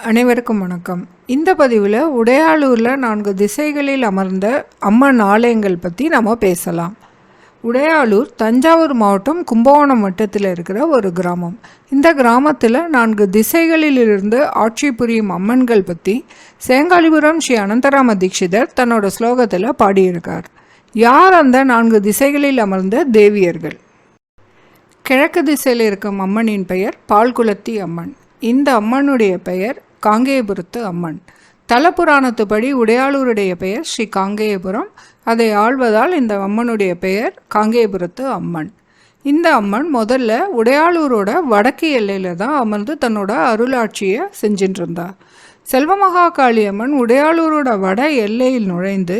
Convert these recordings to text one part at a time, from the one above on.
அனைவருக்கும் வணக்கம். இந்த பதிவில் உடையாளூரில் 4 திசைகளில் அமர்ந்த அம்மன் ஆலயங்கள் பற்றி நம்ம பேசலாம். உடையாளூர் தஞ்சாவூர் மாவட்டம் கும்பகோணம் வட்டத்தில் இருக்கிற ஒரு கிராமம். இந்த கிராமத்தில் 4 திசைகளிலிருந்து ஆட்சி புரியும் அம்மன்கள் பற்றி சேங்காலிபுரம் ஸ்ரீ அனந்தராம தீட்சிதர் தன்னோட ஸ்லோகத்தில் பாடியிருக்கார். யார் அந்த 4 திசைகளில் அமர்ந்த தேவியர்கள்? கிழக்கு திசையில் இருக்கும் அம்மனின் பெயர் பால்குளத்தி அம்மன். இந்த அம்மனுடைய பெயர் காங்கேயபுரத்து அம்மன். தலபுராணத்துப்படி உடையாளூருடைய பெயர் ஸ்ரீ காங்கேயபுரம். அதை ஆள்வதால் இந்த அம்மனுடைய பெயர் காங்கேயபுரத்து அம்மன். இந்த அம்மன் முதல்ல உடையாளூரோட வடக்கு எல்லையில் தான் அமர்ந்து தன்னோட அருளாட்சியை செஞ்சுட்டு இருந்தார். செல்வமகாகாளி அம்மன் உடையாளூரோட வட எல்லையில் நுழைந்து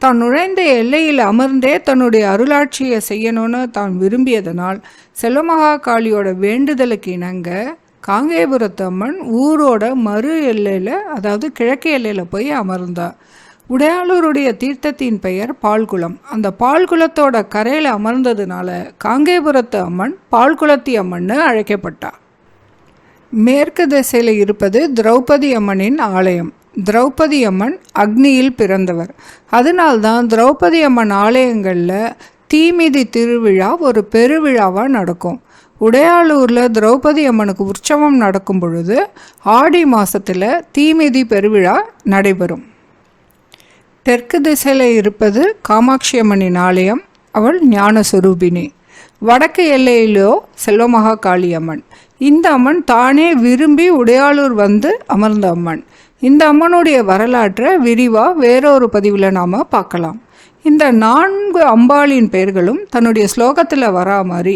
தான் நுழைந்த எல்லையில் அமர்ந்தே தன்னுடைய அருளாட்சியை செய்யணும்னு தான் விரும்பியதனால் செல்வமகாகாளியோட வேண்டுதலுக்கு இணங்க காங்கேயபுரத்து அம்மன் ஊரோட மறு எல்லையில், அதாவது கிழக்கு எல்லையில் போய் அமர்ந்தார். உடையாளூருடைய தீர்த்தத்தின் பெயர் பால்குளம். அந்த பால்குளத்தோட கரையில் அமர்ந்ததுனால காங்கேயபுரத்து அம்மன் பால்குளத்தி அம்மன்னு அழைக்கப்பட்டார். மேற்கு திசையில் இருப்பது திரௌபதி அம்மனின் ஆலயம். திரௌபதி அம்மன் அக்னியில் பிறந்தவர். அதனால்தான் திரௌபதி அம்மன் ஆலயங்களில் தீமிதி திருவிழா ஒரு பெருவிழாவாக நடக்கும். உடையாளூரில் திரௌபதி அம்மனுக்கு உற்சவம் நடக்கும் பொழுது ஆடி மாதத்தில் தீமிதி பெருவிழா நடைபெறும். தெற்கு திசையில் இருப்பது காமாட்சி அம்மனின் ஆலயம். அவள் ஞானஸ்வரூபிணி. வடக்கு எல்லையிலோ செல்வமகாகாளி அம்மன். இந்த அம்மன் தானே விரும்பி உடையாளூர் வந்து அமர்ந்த அம்மன். இந்த அம்மனுடைய வரலாற்றை விரிவாக வேறொரு பதிவில் நாம் பார்க்கலாம். இந்த 4 அம்பாளின் பெயர்களும் தன்னுடைய ஸ்லோகத்தில் வரா மாதிரி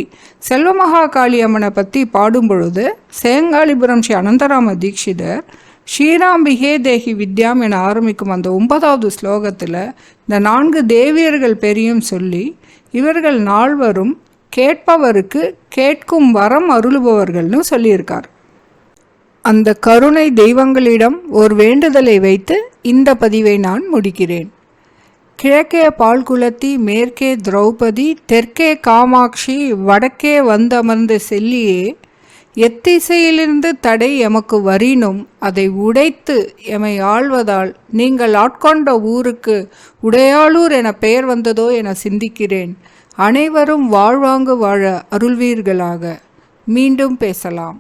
செல்வமகாகாளி அம்மனை பற்றி பாடும் பொழுது சேங்காலிபுரம் ஸ்ரீ அனந்தராம தீட்சிதர் ஸ்ரீராம்பிகே தேகி வித்யாம் என ஆரம்பிக்கும் அந்த 9வது ஸ்லோகத்தில் இந்த 4 தேவியர்கள் பெரியும் சொல்லி இவர்கள் 4வரும் கேட்பவருக்கு கேட்கும் வரம் அருளுபவர்கள்னு சொல்லியிருக்கார். அந்த கருணை தெய்வங்களிடம் ஒரு வேண்டுதலை வைத்து இந்த பதிவை நான் முடிக்கிறேன். கிழக்கே பால்குளத்தி, மேற்கே திரௌபதி, தெற்கே காமாட்சி, வடக்கே வந்தமர்ந்த செல்லியே, எத்திசையிலிருந்து தடை எமக்கு வரினும் அதை உடைத்து எமை ஆள்வதால் நீங்கள் ஆட்கொண்ட ஊருக்கு உடையாளூர் என பெயர் வந்ததோ என சிந்திக்கிறேன். அனைவரும் வாழ்வாங்கு வாழ அருள்வீர்களாக. மீண்டும் பேசலாம்.